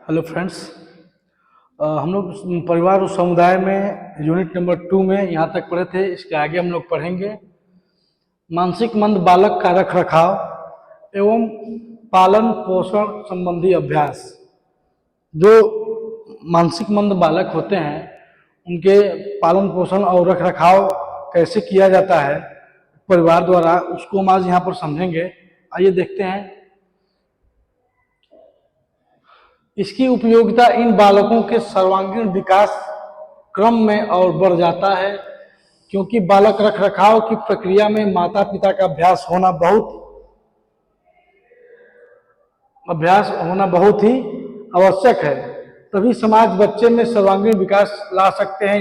Hello friends. हम लोग परिवार और समुदाय में यूनिट नंबर 2 में यहाँ तक पढ़े थे। इसके आगे हम लोग पढ़ेंगे मानसिक मंद बालक का रख रखाव एवं पालन पोषण संबंधी अभ्यास। जो मानसिक मंद बालक होते हैं उनके पालन पोषण और रख रखाव कैसे किया जाता है परिवार द्वारा, उसको हम आज यहाँ पर समझेंगे। आइए देखते हैं। इसकी उपयोगिता इन बालकों के सर्वांगीण विकास क्रम में और बढ़ जाता है, क्योंकि बालक रखरखाव की प्रक्रिया में माता पिता का अभ्यास होना बहुत ही आवश्यक है। तभी समाज बच्चे में सर्वांगीण विकास ला सकते हैं।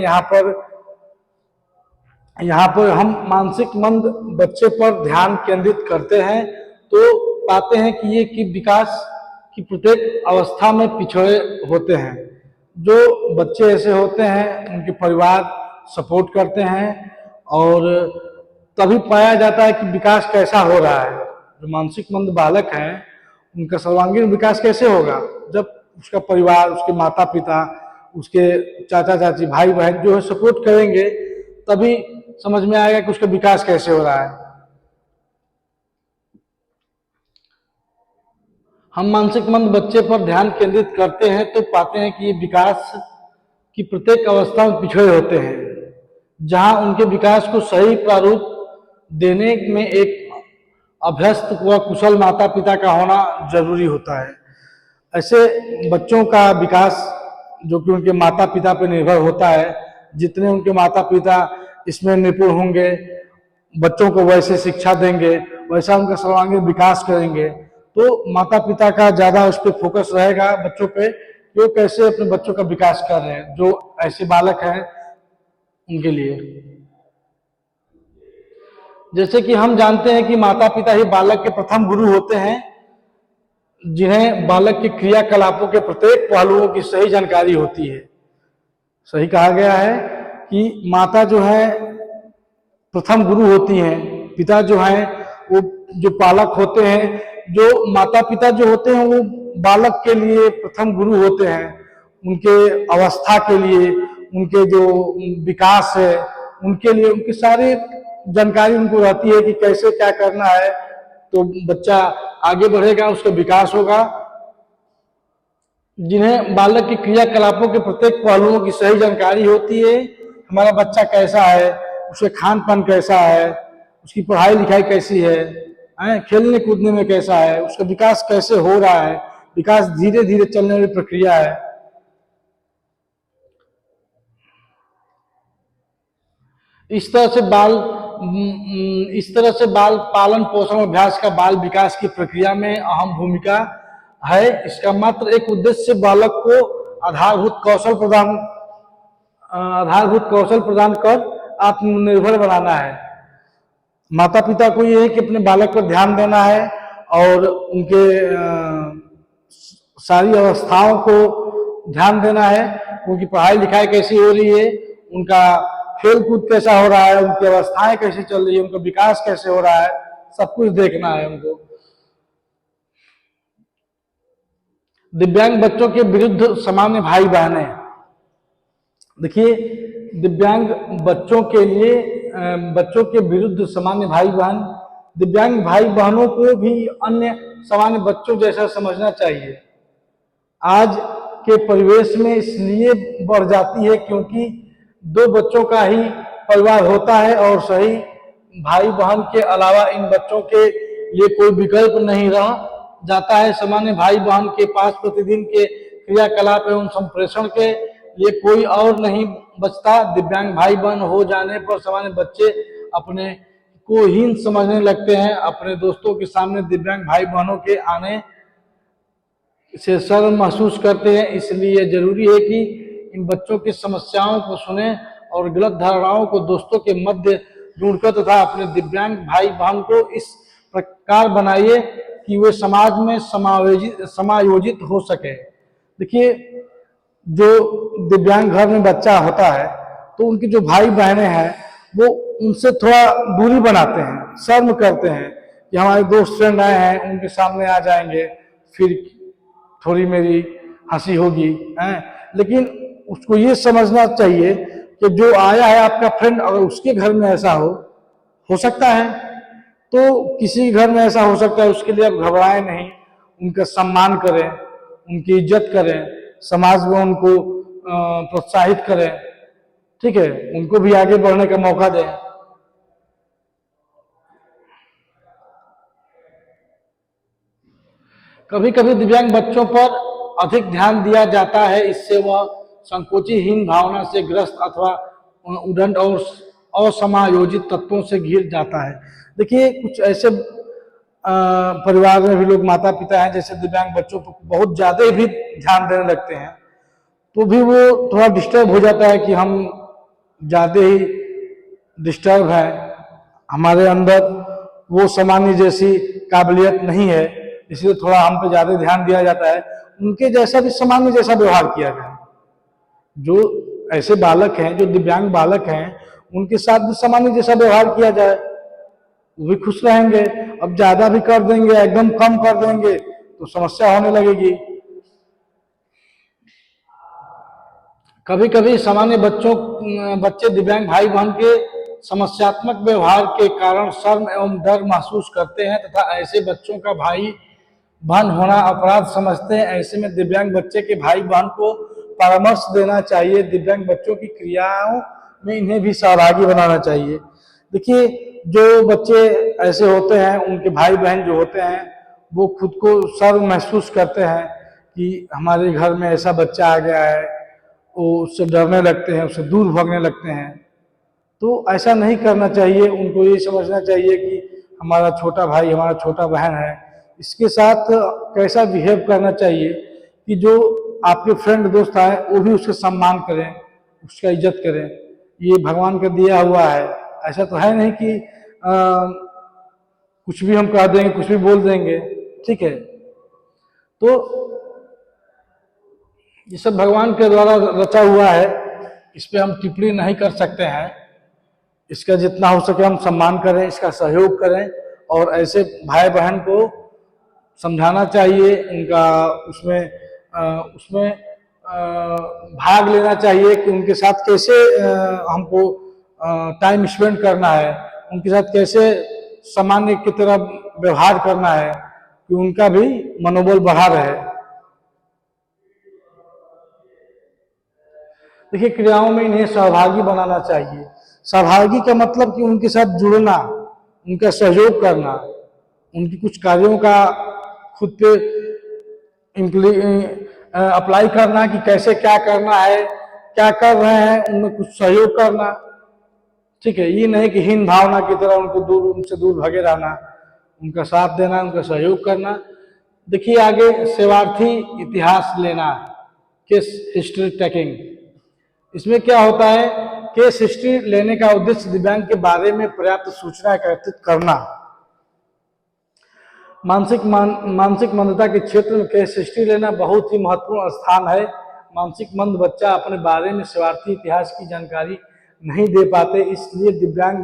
यहाँ पर हम मानसिक मंद बच्चे पर ध्यान केंद्रित करते हैं तो पाते हैं कि ये विकास कि प्रत्येक अवस्था में पिछड़े होते हैं। जो बच्चे ऐसे होते हैं उनके परिवार सपोर्ट करते हैं और तभी पाया जाता है कि विकास कैसा हो रहा है। जो मानसिक मंद बालक हैं उनका सर्वांगीण विकास कैसे होगा, जब उसका परिवार, उसके माता पिता, उसके चाचा चाची, भाई बहन जो है सपोर्ट करेंगे, तभी समझ में आएगा कि उसका विकास कैसे हो रहा है। हम मानसिक मंद बच्चे पर ध्यान केंद्रित करते हैं तो पाते हैं कि ये विकास की प्रत्येक अवस्था में पिछड़े होते हैं, जहां उनके विकास को सही प्रारूप देने में एक अभ्यस्त व कुशल माता पिता का होना जरूरी होता है। ऐसे बच्चों का विकास जो कि उनके माता पिता पर निर्भर होता है, जितने उनके माता पिता इसमें निपुण होंगे, बच्चों को वैसे शिक्षा देंगे, वैसा उनका सर्वांगीण विकास करेंगे, तो माता पिता का ज्यादा उस पर फोकस रहेगा बच्चों पे कि वो कैसे अपने बच्चों का विकास कर रहे हैं। जो ऐसे बालक हैं उनके लिए, जैसे कि हम जानते हैं कि माता पिता ही बालक के प्रथम गुरु होते हैं, जिन्हें बालक के क्रियाकलापों के प्रत्येक पहलुओं की सही जानकारी होती है। सही कहा गया है कि माता जो है प्रथम गुरु होती हैं, पिता जो हैं वो जो पालक होते हैं। जो माता पिता जो होते हैं वो बालक के लिए प्रथम गुरु होते हैं, उनके अवस्था के लिए, उनके जो विकास है उनके लिए, उनकी सारी जानकारी उनको रहती है कि कैसे क्या करना है, तो बच्चा आगे बढ़ेगा, उसका विकास होगा। जिन्हें बालक की क्रियाकलापों के प्रत्येक पहलुओं की सही जानकारी होती है। हमारा बच्चा कैसा है, उसका खान पान कैसा है, उसकी पढ़ाई लिखाई कैसी है, खेलने कूदने में कैसा है, उसका विकास कैसे हो रहा है। विकास धीरे धीरे चलने वाली प्रक्रिया है। इस तरह से बाल पालन पोषण अभ्यास का बाल विकास की प्रक्रिया में अहम भूमिका है। इसका मात्र एक उद्देश्य बालक को आधारभूत कौशल प्रदान कर आत्मनिर्भर बनाना है। माता पिता को यह है कि अपने बालक पर ध्यान देना है और उनके सारी अवस्थाओं को ध्यान देना है। उनकी पढ़ाई लिखाई कैसी हो रही है, उनका खेल कूद कैसा हो रहा है, उनकी अवस्थाएं कैसे चल रही है, उनका विकास कैसे हो रहा है, सब कुछ देखना है उनको। दिव्यांग बच्चों के विरुद्ध सामान्य भाई बहनें। देखिए, दिव्यांग बच्चों के विरुद्ध सामान्य भाई बहन, दिव्यांग भाई बहनों को भी अन्य सामान्य बच्चों जैसा समझना चाहिए। आज के परिवेश में इसलिए बढ़ जाती है क्योंकि दो बच्चों का ही परिवार होता है और सही भाई बहन के अलावा इन बच्चों के लिए कोई विकल्प नहीं रह जाता है। सामान्य भाई बहन के पास प्रतिदिन के क्रियाकलाप एवं संप्रेषण के लिए कोई और नहीं बचता। दिव्यांग भाई बहन हो जाने पर सामान्य बच्चे अपने को हीन समझने लगते हैं। अपने दोस्तों के सामने दिव्यांग भाई बहनों के आने से शर्म महसूस करते हैं। इसलिए जरूरी है कि इन बच्चों की समस्याओं को सुने और गलत धारणाओं को दोस्तों के मध्य ढूंढकर तथा अपने दिव्यांग भाई बहन को इस प्रकार बनाइए कि वे समाज में समायोजित हो सके। देखिए, जो दिव्यांग घर में बच्चा होता है तो उनके जो भाई बहनें हैं वो उनसे थोड़ा दूरी बनाते हैं, शर्म करते हैं कि हमारे दोस्त फ्रेंड आए हैं, उनके सामने आ जाएंगे, फिर थोड़ी मेरी हंसी होगी है, लेकिन उसको ये समझना चाहिए कि जो आया है आपका फ्रेंड, अगर उसके घर में ऐसा हो सकता है, तो किसी घर में ऐसा हो सकता है, उसके लिए आप घबराएं नहीं, उनका सम्मान करें, उनकी इज्जत करें, समाज में उनको प्रोत्साहित करें, ठीक है, उनको भी आगे बढ़ने का मौका दें। कभी कभी दिव्यांग बच्चों पर अधिक ध्यान दिया जाता है, इससे वह संकोचहीन भावना से ग्रस्त अथवा उद्दंड और असमायोजित तत्वों से घिर जाता है। देखिए, कुछ ऐसे परिवार में भी लोग माता पिता हैं जैसे दिव्यांग बच्चों पर बहुत ज्यादा भी ध्यान देने लगते हैं, तो भी वो थोड़ा डिस्टर्ब हो जाता है कि हम ज्यादा ही डिस्टर्ब है, हमारे अंदर वो सामान्य जैसी काबिलियत नहीं है, इसलिए थोड़ा हम पे ज्यादा ध्यान दिया जाता है, उनके जैसा भी सामान्य जैसा व्यवहार किया जाए। जो ऐसे बालक हैं, जो दिव्यांग बालक हैं, उनके साथ भी सामान्य जैसा व्यवहार किया जाए, वो भी खुश रहेंगे। अब ज्यादा भी कर देंगे, एकदम कम कर देंगे तो समस्या होने लगेगी। कभी कभी सामान्य बच्चे दिव्यांग भाई बहन के समस्यात्मक व्यवहार के कारण शर्म एवं डर महसूस करते हैं तथा ऐसे बच्चों का भाई बहन होना अपराध समझते हैं। ऐसे में दिव्यांग बच्चे के भाई बहन को परामर्श देना चाहिए, दिव्यांग बच्चों की क्रियाओं में इन्हें भी सहभागी बनाना चाहिए। देखिए, जो बच्चे ऐसे होते हैं, उनके भाई बहन जो होते हैं, वो खुद को शर्म महसूस करते हैं कि हमारे घर में ऐसा बच्चा आ गया है, वो उससे डरने लगते हैं, उससे दूर भागने लगते हैं। तो ऐसा नहीं करना चाहिए, उनको ये समझना चाहिए कि हमारा छोटा भाई, हमारा छोटा बहन है, इसके साथ कैसा बिहेव करना चाहिए कि जो आपके फ्रेंड दोस्त आए वो भी उसका सम्मान करें, उसका इज्जत करें। ये भगवान का दिया हुआ है, ऐसा तो है नहीं कि कुछ भी हम कह देंगे, कुछ भी बोल देंगे, ठीक है। तो ये सब भगवान के द्वारा रचा हुआ है, इस पर हम टिप्पणी नहीं कर सकते हैं। इसका जितना हो सके हम सम्मान करें, इसका सहयोग करें, और ऐसे भाई बहन को समझाना चाहिए, उनका उसमें भाग लेना चाहिए कि उनके साथ कैसे हमको टाइम स्पेंड करना है, उनके साथ कैसे सामान्य की तरह व्यवहार करना है कि उनका भी मनोबल बढ़ा रहे। देखिए, क्रियाओं में इन्हें सहभागी बनाना चाहिए। सहभागी का मतलब कि उनके साथ जुड़ना, उनका सहयोग करना, उनकी कुछ कार्यों का खुद पे अप्लाई करना कि कैसे क्या करना है, क्या कर रहे हैं, उनमें कुछ सहयोग करना, ठीक है। ये नहीं कि हीन भावना की तरह उनसे दूर भागे रहना, उनका साथ देना, उनका सहयोग करना। देखिए, आगे सेवार्थी इतिहास लेना, केस हिस्ट्री टेकिंग। इसमें क्या होता है, केस हिस्ट्री लेने का उद्देश्य दिव्यांग के बारे में पर्याप्त सूचना एकत्रित करना। मानसिक मंदता के क्षेत्र में केस हिस्ट्री लेना बहुत ही महत्वपूर्ण स्थान है। मानसिक मंद बच्चा अपने बारे में सेवार्थी इतिहास की जानकारी नहीं दे पाते, इसलिए दिव्यांग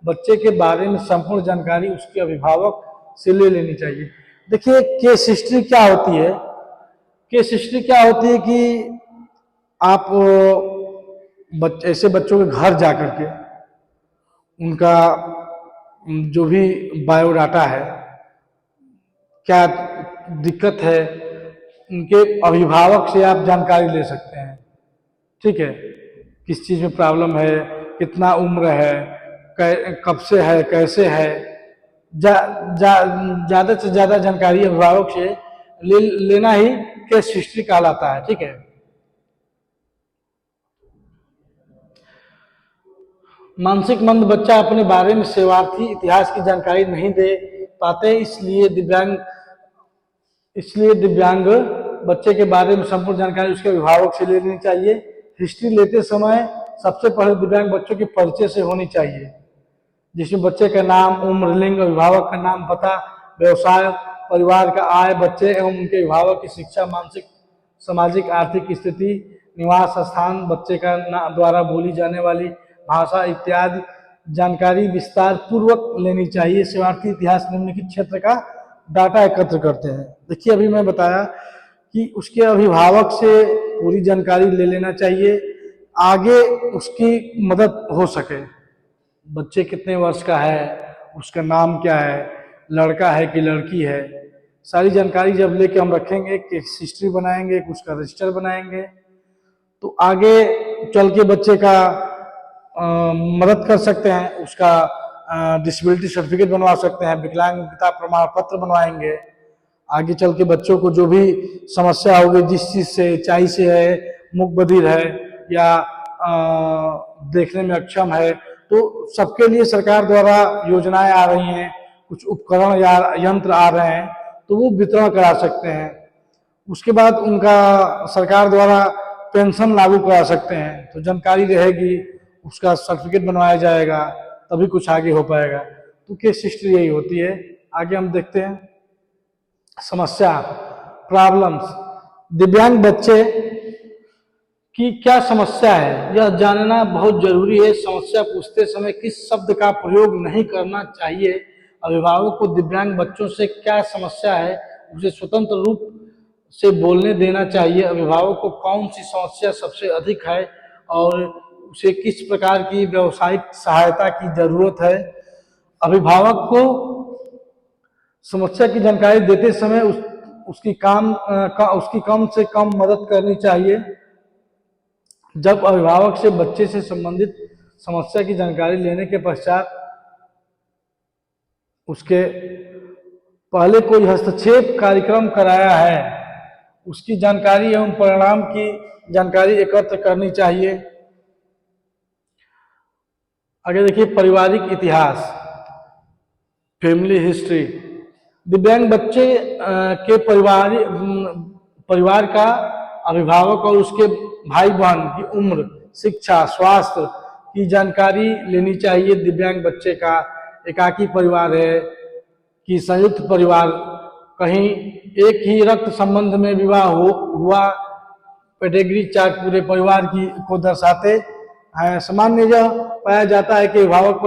बच्चे के बारे में संपूर्ण जानकारी उसके अभिभावक से ले लेनी चाहिए। देखिए, केस हिस्ट्री क्या होती है? केस हिस्ट्री क्या होती है कि आप ऐसे बच्चों के घर जाकर के उनका जो भी बायोडाटा है, क्या दिक्कत है, उनके अभिभावक से आप जानकारी ले सकते हैं, ठीक है। किस चीज़ में प्रॉब्लम है, कितना उम्र है, कब से है, कैसे है, ज़्यादा से ज़्यादा जानकारी अभिभावक से लेना ही केस हिस्ट्री कहलाता है, ठीक है। मानसिक मंद बच्चा अपने बारे में सेवार्थी इतिहास की जानकारी नहीं दे पाते, इसलिए दिव्यांग बच्चे के बारे में संपूर्ण जानकारी उसके अभिभावक से लेनी चाहिए। हिस्ट्री लेते समय सबसे पहले दिव्यांग बच्चों के परिचय से होनी चाहिए, जिसमें बच्चे का नाम, उम्र, लिंग, अभिभावक का नाम, पता, व्यवसाय, परिवार का आय, बच्चे एवं उनके अभिभावक की शिक्षा, मानसिक, सामाजिक, आर्थिक स्थिति, निवास स्थान, बच्चे का द्वारा बोली जाने वाली भाषा इत्यादि जानकारी विस्तार पूर्वक लेनी चाहिए। सेवार्थी इतिहास निम्नलिखित क्षेत्र का डाटा एकत्र करते हैं। देखिए, अभी मैं बताया कि उसके अभिभावक से पूरी जानकारी ले लेना चाहिए, आगे उसकी मदद हो सके। बच्चे कितने वर्ष का है, उसका नाम क्या है, लड़का है कि लड़की है, सारी जानकारी जब लेके हम रखेंगे, केस हिस्ट्री बनाएंगे, उसका रजिस्टर बनाएंगे, तो आगे चल के बच्चे का मदद कर सकते हैं, उसका डिसेबिलिटी सर्टिफिकेट बनवा सकते हैं, विकलांगता प्रमाण पत्र बनवाएंगे। आगे चल के बच्चों को जो भी समस्या होगी, जिस चीज़ से, ऊंचाई से है, मूक बधिर है या देखने में अक्षम है, तो सबके लिए सरकार द्वारा योजनाएं आ रही हैं, कुछ उपकरण या यंत्र आ रहे हैं, तो वो वितरण करा सकते हैं। उसके बाद उनका सरकार द्वारा पेंशन लागू करा सकते हैं, तो जानकारी रहेगी, उसका सर्टिफिकेट बनवाया जाएगा, तभी कुछ आगे हो पाएगा। तो केस हिस्ट्री यही होती है। आगे हम देखते हैं समस्या, प्रॉब्लम्स। दिव्यांग बच्चे की क्या समस्या है, यह जानना बहुत जरूरी है। समस्या पूछते समय किस शब्द का प्रयोग नहीं करना चाहिए, अभिभावक को दिव्यांग बच्चों से क्या समस्या है उसे स्वतंत्र रूप से बोलने देना चाहिए। अभिभावक को कौन सी समस्या सबसे अधिक है और उसे किस प्रकार की व्यावसायिक सहायता की जरूरत है। अभिभावक को समस्या की जानकारी देते समय उसकी कम से कम मदद करनी चाहिए। जब अभिभावक से बच्चे से संबंधित समस्या की जानकारी लेने के पश्चात उसके पहले कोई हस्तक्षेप कार्यक्रम कराया है, उसकी जानकारी एवं परिणाम की जानकारी एकत्र करनी चाहिए। आगे देखिए पारिवारिक इतिहास, फैमिली हिस्ट्री। दिव्यांग बच्चे के परिवार का अभिभावक और उसके भाई बहन की उम्र, शिक्षा, स्वास्थ्य की जानकारी लेनी चाहिए। दिव्यांग बच्चे का एकाकी परिवार है कि संयुक्त परिवार, कहीं एक ही रक्त संबंध में विवाह हुआ, पेडिग्री चार्ट पूरे परिवार की को दर्शाते हैं। सामान्य यह पाया जाता है कि अभिभावक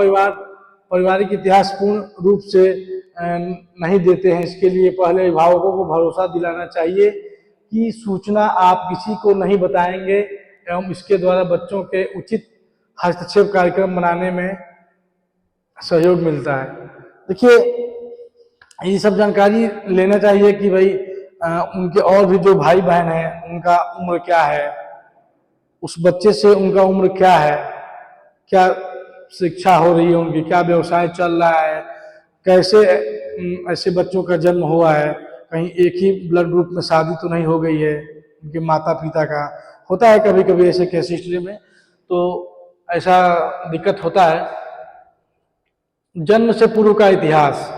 पारिवारिक इतिहास पूर्ण रूप से नहीं देते हैं। इसके लिए पहले अभिभावकों को भरोसा दिलाना चाहिए कि सूचना आप किसी को नहीं बताएंगे एवं इसके द्वारा बच्चों के उचित हस्तक्षेप कार्यक्रम बनाने में सहयोग मिलता है। देखिए ये सब जानकारी लेना चाहिए कि भाई उनके और भी जो भाई बहन हैं उनका उम्र क्या है, उस बच्चे से उनका उम्र क्या है, क्या शिक्षा हो रही है उनकी, क्या व्यवसाय चल रहा है, कैसे ऐसे बच्चों का जन्म हुआ है, कहीं एक ही ब्लड ग्रुप में शादी तो नहीं हो गई है उनके माता पिता का। होता है कभी कभी ऐसे केस हिस्ट्री में, तो ऐसा दिक्कत होता है। जन्म से पूर्व का इतिहास,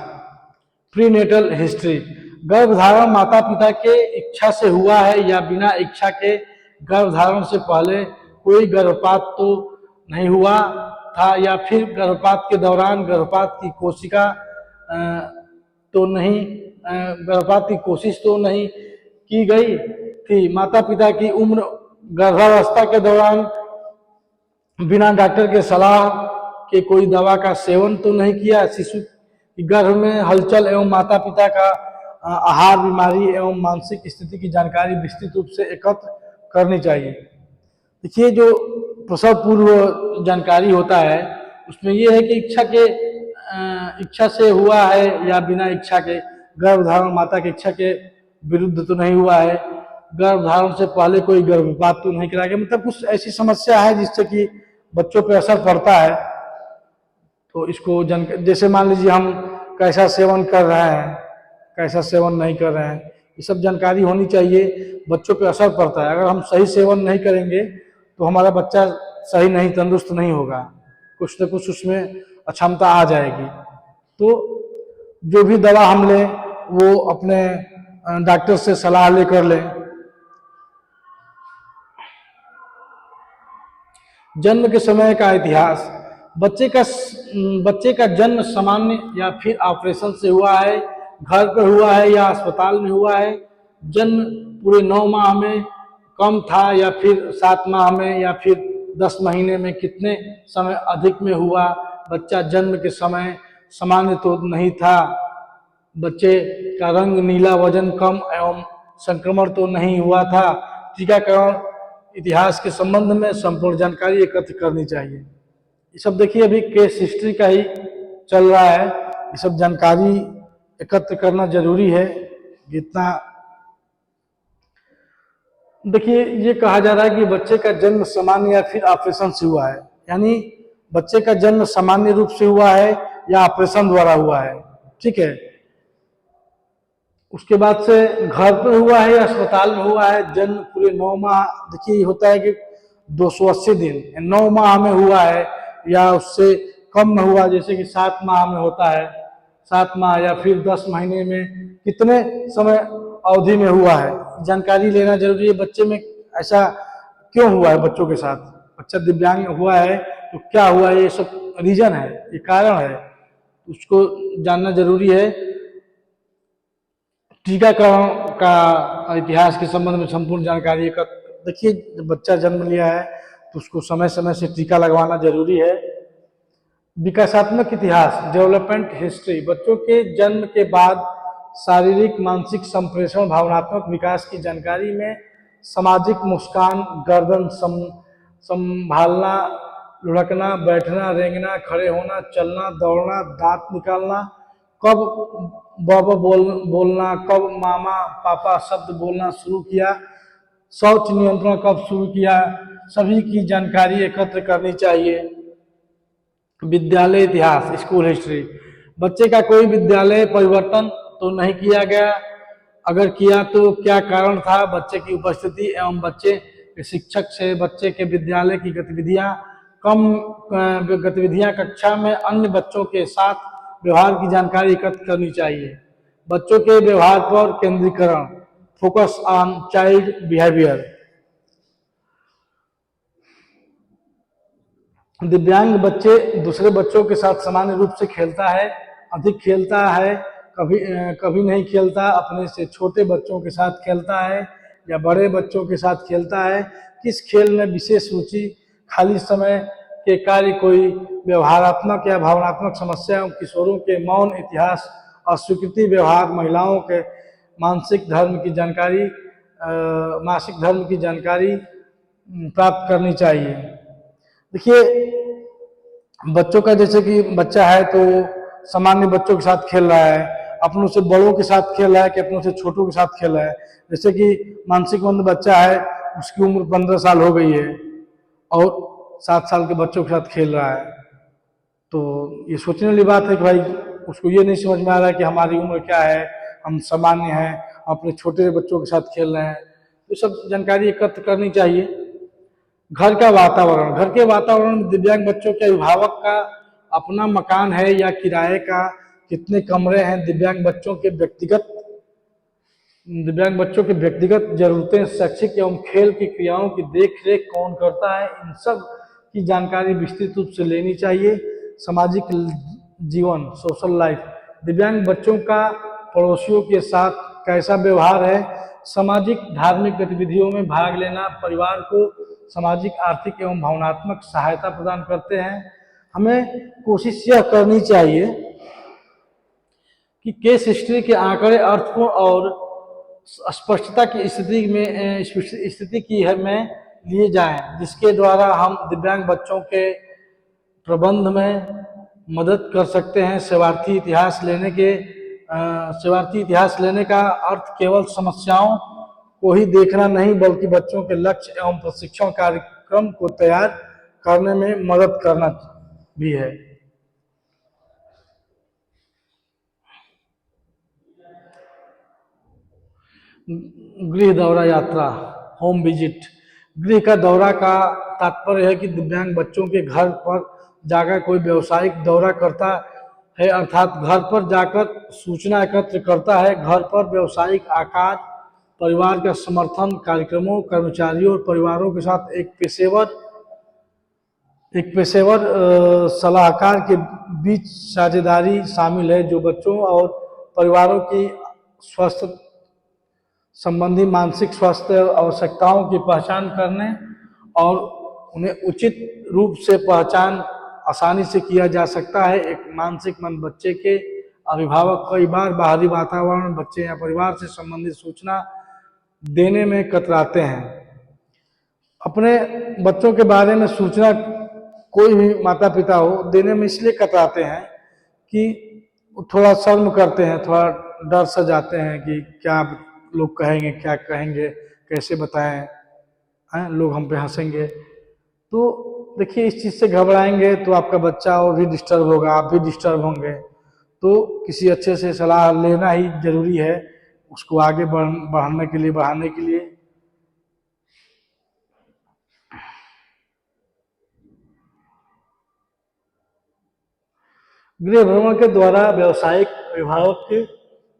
प्रीनेटल हिस्ट्री। गर्भधारण माता पिता के इच्छा से हुआ है या बिना इच्छा के गर्भधारण से पहले कोई गर्भपात तो नहीं हुआ था, या फिर गर्भपात के दौरान गर्भपात की कोशिका तो नहीं, गर्भपात की कोशिश तो नहीं की गई थी। माता पिता की उम्र, गर्भावस्था के दौरान बिना डॉक्टर के सलाह के कोई दवा का सेवन तो नहीं किया। शिशु की गर्भ में हलचल एवं माता पिता का आहार, बीमारी एवं मानसिक स्थिति की जानकारी विस्तृत रूप से एकत्र करनी चाहिए। देखिए जो प्रसव पूर्व जानकारी होता है उसमें यह है कि इच्छा से हुआ है या बिना इच्छा के, गर्भधारण माता की इच्छा के विरुद्ध तो नहीं हुआ है, गर्भधारण से पहले कोई गर्भपात तो नहीं कराया गया। मतलब कुछ ऐसी समस्या है जिससे कि बच्चों पर असर पड़ता है। तो इसको जैसे मान लीजिए हम कैसा सेवन कर रहे हैं, कैसा सेवन नहीं कर रहे हैं, ये सब जानकारी होनी चाहिए। बच्चों पे असर पड़ता है, अगर हम सही सेवन नहीं करेंगे तो हमारा बच्चा सही नहीं, तंदुरुस्त नहीं होगा, कुछ न कुछ उसमें अक्षमता आ जाएगी। तो जो भी दवा हम लें वो अपने डॉक्टर से सलाह लेकर लें। जन्म के समय का इतिहास, बच्चे का जन्म सामान्य या फिर ऑपरेशन से हुआ है, घर पर हुआ है या अस्पताल में हुआ है, जन्म पूरे 9 माह में कम था या फिर 7 माह में या फिर 10 महीने में, कितने समय अधिक में हुआ, बच्चा जन्म के समय सामान्य तो नहीं था, बच्चे का रंग नीला, वजन कम एवं संक्रमण तो नहीं हुआ था। टीकाकरण इतिहास के संबंध में संपूर्ण जानकारी एकत्र करनी चाहिए। ये सब देखिए अभी केस हिस्ट्री का ही चल रहा है, ये सब जानकारी एकत्र करना जरूरी है। जितना देखिए ये कहा जा रहा है कि बच्चे का जन्म सामान्य या फिर ऑपरेशन से हुआ है, यानी बच्चे का जन्म सामान्य रूप से हुआ है या ऑपरेशन द्वारा हुआ है, ठीक है। उसके बाद से घर पर हुआ है या अस्पताल में हुआ है, जन्म पूरे 9 माह, देखिए होता है कि 280 दिन 9 माह में हुआ है या उससे कम में हुआ, जैसे कि 7 माह में होता है, 7 माह या फिर 10 महीने में कितने समय अवधि में हुआ है, जानकारी लेना जरूरी है। बच्चे में ऐसा क्यों हुआ है, बच्चों के साथ बच्चा दिव्यांग हुआ है तो क्या हुआ है, ये सब रीजन है, ये कारण है, उसको जानना जरूरी है। टीकाकरण का इतिहास के संबंध में संपूर्ण जानकारी का देखिए, जब बच्चा जन्म लिया है तो उसको समय समय से टीका लगवाना जरूरी है। विकासात्मक इतिहास डेवलपमेंट हिस्ट्री, बच्चों के जन्म के बाद शारीरिक मानसिक संप्रेषण भावनात्मक विकास की जानकारी में सामाजिक मुस्कान, गर्दन संभालना, लुढ़कना, बैठना, रेंगना, खड़े होना, चलना, दौड़ना, दांत निकालना, कब बाबा बोलना, कब मामा पापा शब्द बोलना शुरू किया, शौच नियंत्रण कब शुरू किया, सभी की जानकारी एकत्र करनी चाहिए। विद्यालय इतिहास स्कूल हिस्ट्री, बच्चे का कोई विद्यालय परिवर्तन तो नहीं किया गया, अगर किया तो क्या कारण था, बच्चे की उपस्थिति एवं बच्चे के शिक्षक से बच्चे के विद्यालय की गतिविधियां कक्षा में अन्य बच्चों के साथ व्यवहार की जानकारी एकत्र करनी चाहिए। बच्चों के व्यवहार पर केंद्रीकरण, फोकस ऑन चाइल्ड बिहेवियर। दिव्यांग बच्चे दूसरे बच्चों के साथ सामान्य रूप से खेलता है, अधिक खेलता है, कभी नहीं खेलता, अपने से छोटे बच्चों के साथ खेलता है या बड़े बच्चों के साथ खेलता है, किस खेल में विशेष रुचि, खाली समय के कार्य, कोई व्यवहारात्मक या भावनात्मक समस्याओं, किशोरों के मौन इतिहास, अस्वीकृति व्यवहार, महिलाओं के मानसिक धर्म की जानकारी, मासिक धर्म की जानकारी प्राप्त करनी चाहिए। देखिए बच्चों का जैसे कि बच्चा है तो सामान्य बच्चों के साथ खेल रहा है, अपनों से बड़ों के साथ खेल रहा है कि अपनों से छोटों के साथ खेल रहा है। जैसे कि मानसिक मंद बच्चा है, उसकी उम्र 15 साल हो गई है और 7 साल के बच्चों के साथ खेल रहा है, तो ये सोचने वाली बात है कि भाई उसको ये नहीं समझ में आ रहा है कि हमारी उम्र क्या है, हम सामान्य हैं, अपने छोटे बच्चों के साथ खेल रहे हैं, तो सब जानकारी एकत्र करनी चाहिए। घर का वातावरण, घर के वातावरण में दिव्यांग बच्चों के अभिभावक का अपना मकान है या किराए का, कितने कमरे हैं, दिव्यांग बच्चों के व्यक्तिगत जरूरतें, शैक्षिक एवं खेल की क्रियाओं की देखरेख कौन करता है, इन सब की जानकारी विस्तृत रूप से लेनी चाहिए। सामाजिक जीवन सोशल लाइफ, दिव्यांग बच्चों का पड़ोसियों के साथ कैसा व्यवहार है, सामाजिक धार्मिक गतिविधियों में भाग लेना परिवार को सामाजिक आर्थिक एवं भावनात्मक सहायता प्रदान करते हैं। हमें कोशिश यह करनी चाहिए कि केस हिस्ट्री के आंकड़े अर्थपूर्ण और स्पष्टता की स्थिति की में लिए जाएं, जिसके द्वारा हम दिव्यांग बच्चों के प्रबंध में मदद कर सकते हैं। सेवार्थी इतिहास लेने का अर्थ केवल समस्याओं को ही देखना नहीं, बल्कि बच्चों के लक्ष्य एवं प्रशिक्षण कार्यक्रम को तैयार करने में मदद करना भी है। गृह दौरा यात्रा होम विजिट, गृह का दौरा का तात्पर्य है कि दिव्यांग बच्चों के घर पर जाकर कोई व्यावसायिक दौरा करता है, अर्थात घर पर जाकर सूचना एकत्र करता है। घर पर व्यावसायिक आकार, परिवार का समर्थन, कार्यक्रमों, कर्मचारियों और परिवारों के साथ एक पेशेवर सलाहकार के बीच साझेदारी शामिल है, जो बच्चों और परिवारों की स्वास्थ्य संबंधी मानसिक स्वास्थ्य आवश्यकताओं की पहचान करने और उन्हें उचित रूप से पहचान आसानी से किया जा सकता है। एक मानसिक मंद बच्चे के अभिभावक कई बार बाहरी वातावरण, बच्चे या परिवार से संबंधित सूचना देने में कतराते हैं। अपने बच्चों के बारे में सूचना कोई भी माता पिता हो देने में इसलिए कतराते हैं कि थोड़ा शर्म करते हैं, थोड़ा डर सा जाते हैं कि क्या लोग कहेंगे, क्या कहेंगे, कैसे बताएं, लोग हम पे हंसेंगे। तो देखिए इस चीज़ से घबराएंगे तो आपका बच्चा और भी डिस्टर्ब होगा, आप भी डिस्टर्ब होंगे। तो किसी अच्छे से सलाह लेना ही जरूरी है उसको आगे बढ़ाने के लिए। गृह भ्रमण के द्वारा व्यावसायिक अभिभावक के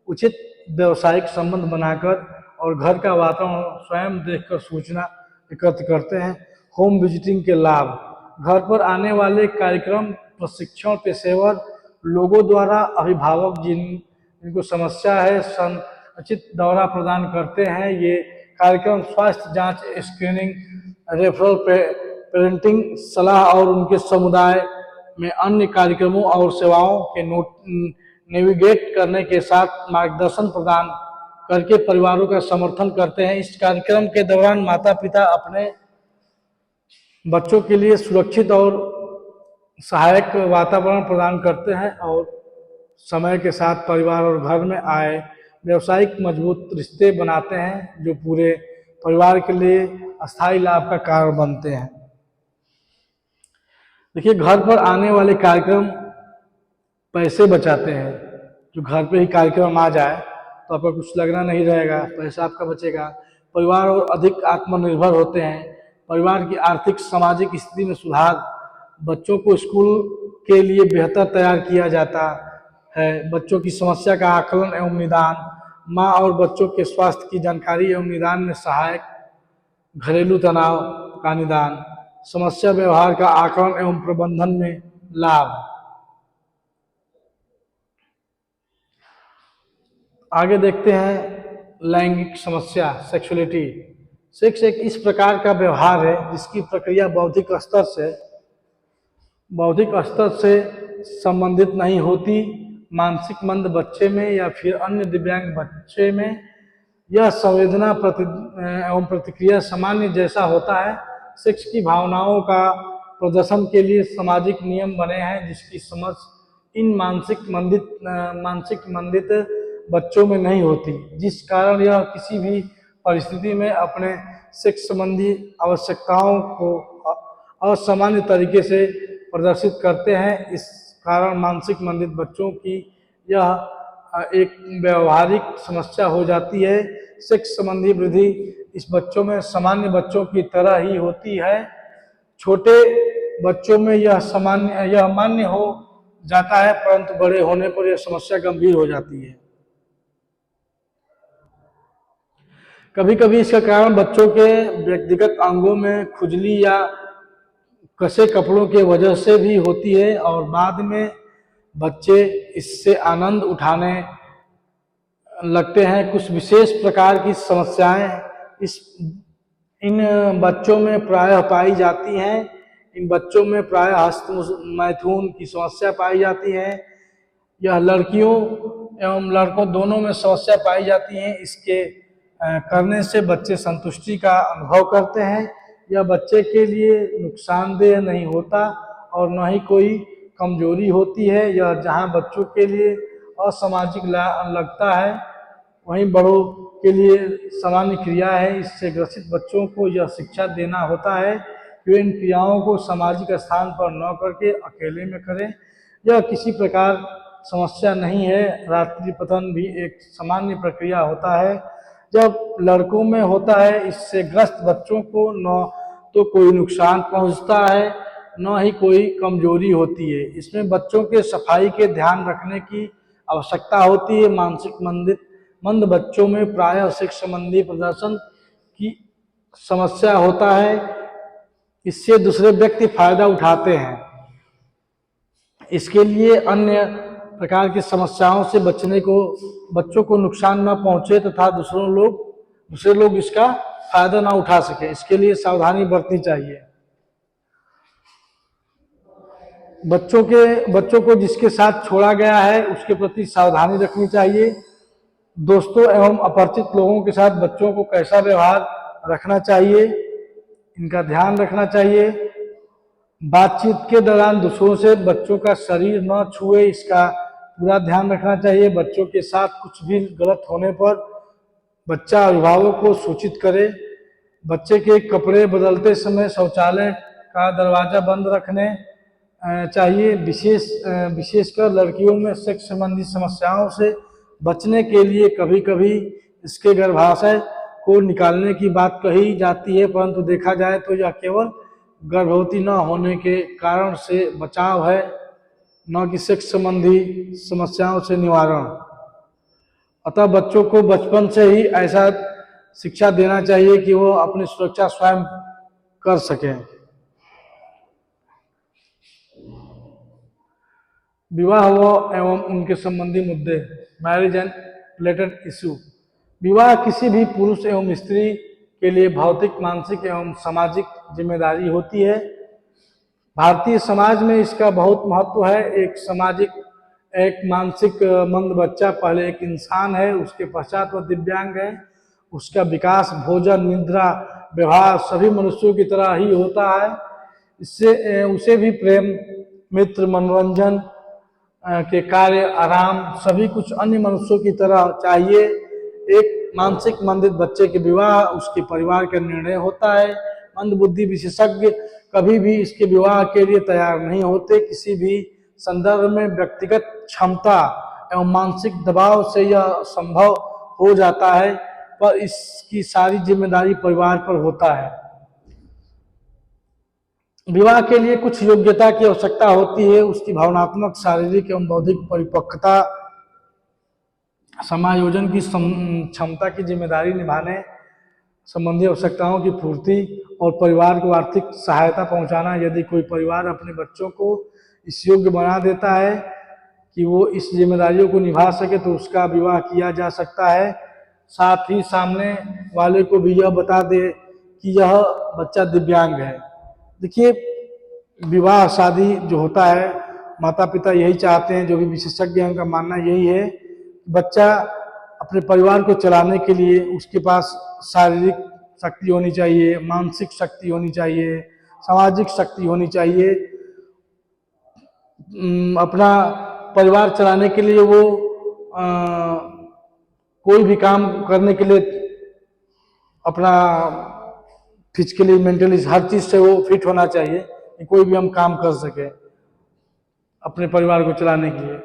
उचित व्यावसायिक संबंध बनाकर और घर का वातावरण स्वयं देखकर सूचना एकत्र करते हैं। होम विजिटिंग के लाभ, घर पर आने वाले कार्यक्रम प्रशिक्षण पेशेवर लोगों द्वारा अभिभावक जिनको समस्या है उचित दौरा प्रदान करते हैं। ये कार्यक्रम स्वास्थ्य जांच, स्क्रीनिंग, रेफरल, पेरेंटिंग सलाह और उनके समुदाय में अन्य कार्यक्रमों और सेवाओं के नेविगेट करने के साथ मार्गदर्शन प्रदान करके परिवारों का समर्थन करते हैं। इस कार्यक्रम के दौरान माता पिता अपने बच्चों के लिए सुरक्षित और सहायक वातावरण प्रदान करते हैं और समय के साथ परिवार और घर में आए व्यवसायिक मजबूत रिश्ते बनाते हैं जो पूरे परिवार के लिए अस्थायी लाभ का कारण बनते हैं। देखिए घर पर आने वाले कार्यक्रम पैसे बचाते हैं। जो घर पे ही कार्यक्रम आ जाए तो आपका कुछ लगना नहीं रहेगा, पैसा आपका बचेगा। परिवार और अधिक आत्मनिर्भर होते हैं। परिवार की आर्थिक सामाजिक स्थिति में सुधार, बच्चों को स्कूल के लिए बेहतर तैयार किया जाता है। बच्चों की समस्या का आकलन एवं निदान, माँ और बच्चों के स्वास्थ्य की जानकारी एवं निदान में सहायक, घरेलू तनाव का निदान, समस्या व्यवहार का आकलन एवं प्रबंधन में लाभ। आगे देखते हैं लैंगिक समस्या, सेक्सुअलिटी। सेक्स एक इस प्रकार का व्यवहार है जिसकी प्रक्रिया बौद्धिक स्तर से संबंधित नहीं होती। मानसिक मंद बच्चे में या फिर अन्य दिव्यांग बच्चे में यह संवेदना एवं प्रतिक्रिया सामान्य जैसा होता है। सेक्स की भावनाओं का प्रदर्शन के लिए सामाजिक नियम बने हैं जिसकी समझ इन मानसिक मंदित बच्चों में नहीं होती, जिस कारण यह किसी भी परिस्थिति में अपने सेक्स संबंधी आवश्यकताओं को असामान्य तरीके से प्रदर्शित करते हैं। इस कारण मानसिक मंदित बच्चों की यह एक व्यवहारिक समस्या हो जाती है। सेक्स संबंधी वृद्धि इस बच्चों में सामान्य बच्चों की तरह ही होती है। छोटे बच्चों में यह मान्य हो जाता है, परंतु बड़े होने पर यह समस्या गंभीर हो जाती है। कभी कभी इसका कारण बच्चों के व्यक्तिगत अंगों में खुजली या कसे कपड़ों के वजह से भी होती है और बाद में बच्चे इससे आनंद उठाने लगते हैं। कुछ विशेष प्रकार की समस्याएं इन बच्चों में प्रायः पाई जाती हैं। इन बच्चों में प्रायः हस्त मैथुन की समस्या पाई जाती है। यह लड़कियों एवं लड़कों दोनों में समस्या पाई जाती है। इसके करने से बच्चे संतुष्टि का अनुभव करते हैं। यह बच्चे के लिए नुकसानदेह नहीं होता और न ही कोई कमजोरी होती है। यह जहां बच्चों के लिए असामाजिक लगता है वहीं बड़ों के लिए सामान्य क्रिया है। इससे ग्रसित बच्चों को यह शिक्षा देना होता है कि वे इन क्रियाओं को सामाजिक स्थान पर न करके अकेले में करें। यह किसी प्रकार समस्या नहीं है। रात्रि पतन भी एक सामान्य प्रक्रिया होता है जब लड़कों में होता है। इससे ग्रस्त बच्चों को न तो कोई नुकसान पहुंचता है न ही कोई कमजोरी होती है। इसमें बच्चों के सफाई के ध्यान रखने की आवश्यकता होती है। मानसिक मंद बच्चों में प्रायः सेक्स संबंधी प्रदर्शन की समस्या होता है। इससे दूसरे व्यक्ति फायदा उठाते हैं। इसके लिए अन्य प्रकार की समस्याओं से बच्चों को नुकसान न पहुंचे तथा दूसरे लोग इसका फायदा ना उठा सके, इसके लिए सावधानी बरतनी चाहिए। बच्चों को जिसके साथ छोड़ा गया है उसके प्रति सावधानी रखनी चाहिए। दोस्तों एवं अपरिचित लोगों के साथ बच्चों को कैसा व्यवहार रखना चाहिए, इनका ध्यान रखना चाहिए। बातचीत के दौरान दूसरों से बच्चों का शरीर न छुए, इसका पूरा ध्यान रखना चाहिए। बच्चों के साथ कुछ भी गलत होने पर बच्चा अभिभावक को सूचित करे। बच्चे के कपड़े बदलते समय शौचालय का दरवाजा बंद रखने चाहिए। विशेषकर लड़कियों में सेक्स संबंधी समस्याओं से बचने के लिए कभी कभी इसके गर्भाशय को निकालने की बात कही जाती है, परंतु देखा जाए तो यह केवल गर्भवती न होने के कारण से बचाव है, न कि सेक्स संबंधी समस्याओं से निवारण। अतः बच्चों को बचपन से ही ऐसा शिक्षा देना चाहिए कि वो अपनी सुरक्षा स्वयं कर सकें। विवाह एवं उनके संबंधी मुद्दे, मैरिज एंड रिलेटेड इशू। विवाह किसी भी पुरुष एवं स्त्री के लिए भौतिक, मानसिक एवं सामाजिक जिम्मेदारी होती है। भारतीय समाज में इसका बहुत महत्व है। एक सामाजिक, एक मानसिक मंद बच्चा पहले एक इंसान है, उसके पश्चात वह दिव्यांग है। उसका विकास भोजन, निद्रा, व्यवहार सभी मनुष्यों की तरह ही होता है। इससे उसे भी प्रेम, मित्र, मनोरंजन के कार्य, आराम सभी कुछ अन्य मनुष्यों की तरह चाहिए। एक मानसिक मंदित बच्चे के विवाह उसके परिवार का निर्णय होता है। मंदबुद्धि विशेषज्ञ कभी भी इसके विवाह के लिए तैयार नहीं होते। किसी भी संदर्भ में व्यक्तिगत क्षमता एवं मानसिक दबाव से यह संभव हो जाता है, पर इसकी सारी जिम्मेदारी परिवार पर होता है। विवाह के लिए कुछ योग्यता की आवश्यकता होती है। उसकी भावनात्मक, शारीरिक एवं बौद्धिक परिपक्वता, समायोजन की क्षमता की जिम्मेदारी निभाने संबंधी आवश्यकताओं की पूर्ति और परिवार को आर्थिक सहायता पहुंचाना। यदि कोई परिवार अपने बच्चों को इस योग्य बना देता है कि वो इस जिम्मेदारियों को निभा सके तो उसका विवाह किया जा सकता है। साथ ही सामने वाले को भी यह बता दे कि यह बच्चा दिव्यांग है। देखिए, विवाह शादी जो होता है, माता पिता यही चाहते हैं, जो भी विशेषज्ञ हैं उनका मानना यही है, बच्चा अपने परिवार को चलाने के लिए उसके पास शारीरिक शक्ति होनी चाहिए, मानसिक शक्ति होनी चाहिए, सामाजिक शक्ति होनी चाहिए। अपना परिवार चलाने के लिए वो कोई भी काम करने के लिए अपना फिजिकली, मेंटली हर चीज से वो फिट होना चाहिए कि कोई भी हम काम कर सके अपने परिवार को चलाने के लिए।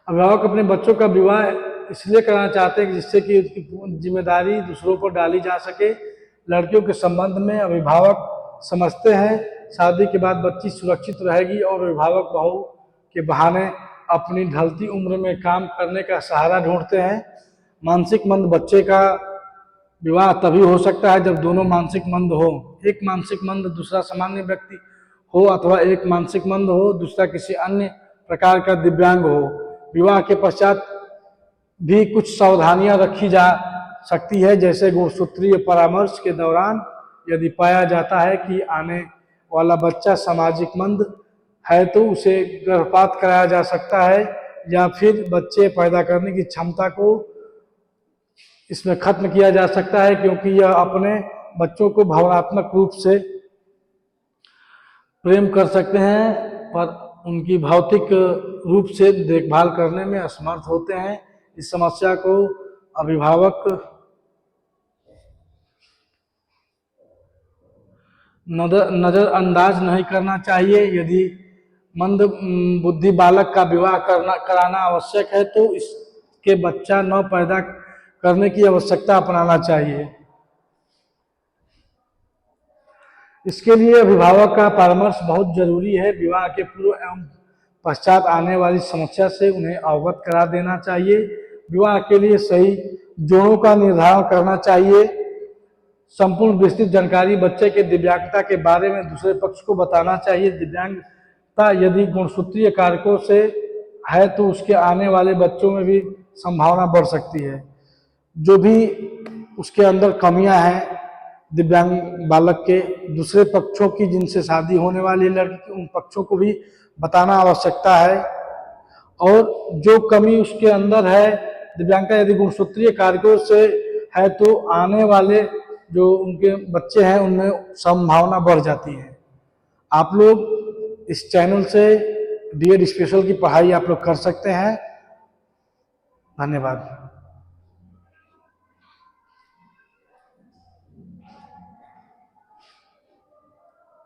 अभिभावक अपने बच्चों का विवाह इसलिए कराना चाहते हैं जिससे कि उसकी जिम्मेदारी दूसरों पर डाली जा सके। लड़कियों के संबंध में अभिभावक समझते हैं शादी के बाद बच्ची सुरक्षित रहेगी और अभिभावक बहू के बहाने अपनी ढलती उम्र में काम करने का सहारा ढूंढते हैं। मानसिक मंद बच्चे का विवाह तभी हो सकता है जब दोनों मानसिक मंद हो। एक मानसिक मंद दूसरा सामान्य व्यक्ति हो, अथवा एक मानसिक मंद हो दूसरा किसी अन्य प्रकार का दिव्यांग हो। विवाह के पश्चात भी कुछ सावधानियां रखी जा सकती है, जैसे गुणसूत्रीय परामर्श के दौरान यदि पाया जाता है कि आने वाला बच्चा सामाजिक मंद है तो उसे गर्भपात कराया जा सकता है, या फिर बच्चे पैदा करने की क्षमता को इसमें खत्म किया जा सकता है, क्योंकि यह अपने बच्चों को भावनात्मक रूप से प्रेम कर सकते हैं पर उनकी भौतिक रूप से देखभाल करने में असमर्थ होते हैं। इस समस्या को अभिभावक नजरअंदाज नहीं करना चाहिए। यदि मंद बुद्धि बालक का विवाह कराना आवश्यक है तो इसके बच्चा न पैदा करने की आवश्यकता अपनाना चाहिए। इसके लिए अभिभावक का परामर्श बहुत जरूरी है। विवाह के पूर्व एवं पश्चात आने वाली समस्या से उन्हें अवगत करा देना चाहिए। विवाह के लिए सही जोड़ों का निर्धारण करना चाहिए। संपूर्ण विस्तृत जानकारी बच्चे के दिव्यांगता के बारे में दूसरे पक्ष को बताना चाहिए। दिव्यांगता यदि गुणसूत्रीय कारकों से है तो उसके आने वाले बच्चों में भी संभावना बढ़ सकती है। जो भी उसके अंदर कमियां हैं दिव्यांग बालक के, दूसरे पक्षों की जिनसे शादी होने वाली लड़की उन पक्षों को भी बताना आवश्यकता है। और जो कमी उसके अंदर है दिव्यांगता यदि गुणसूत्रीय कारकों से है तो आने वाले जो उनके बच्चे हैं उनमें संभावना बढ़ जाती है। आप लोग इस चैनल से डीएड स्पेशल की पढ़ाई आप लोग कर सकते हैं। धन्यवाद।